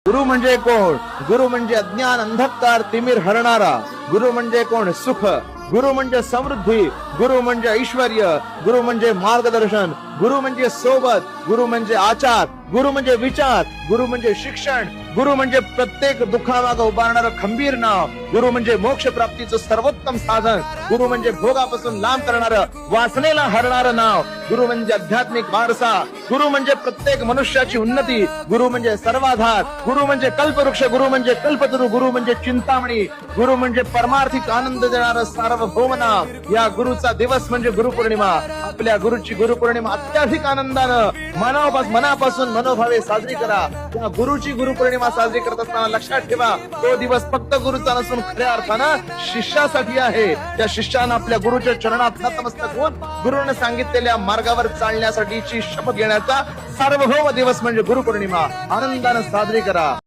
गुरु म्हणजे कोण? गुरु म्हणजे अज्ञान अंधकार तिमिर हरणारा. गुरु म्हणजे कोण? सुख. गुरु म्हणजे समृद्धी. गुरु म्हणजे ऐश्वर्य. गुरु म्हणजे मार्गदर्शन. गुरु म्हणजे सोबत. गुरु म्हणजे आचार. गुरु म्हणजे विचार. गुरु म्हणजे शिक्षण. गुरु म्हणजे प्रत्येक दुःखामागं उभारणारं खंबीर नाव. गुरु म्हणजे मोक्ष प्राप्तीचं सर्वोत्तम साधन. गुरु म्हणजे भोगापासून लांब करणारं, वासनेला हरणारं नाव. गुरु म्हणजे आध्यात्मिक वारसा. गुरु म्हणजे प्रत्येक मनुष्याची उन्नती. गुरु म्हणजे सर्वाधार. गुरु म्हणजे कल्पवृक्ष. गुरु म्हणजे कल्पतरू. गुरु म्हणजे चिंतामणी. गुरु म्हणजे परमार्थिक आनंद देणारं सार्वभौम नाव. या गुरुचा दिवस म्हणजे गुरुपौर्णिमा. आपल्या गुरुची गुरुपौर्णिमा अत्याधिक आनंदानं मनापासून मनोभावे साजरी करा. या गुरुची गुरुपौर्णिमा साजरी करत असताना लक्षात ठेवा, तो दिवस फक्त गुरुचा नसून खऱ्या अर्थानं शिष्यासाठी आहे. त्या शिष्यानं आपल्या गुरुच्या चरणात नतमस्तक होऊन गुरुने सांगितलेल्या मार्गावर चालण्यासाठीची शपथ घेण्याचा सार्वभौम दिवस म्हणजे गुरुपौर्णिमा. आनंदानं साजरी करा.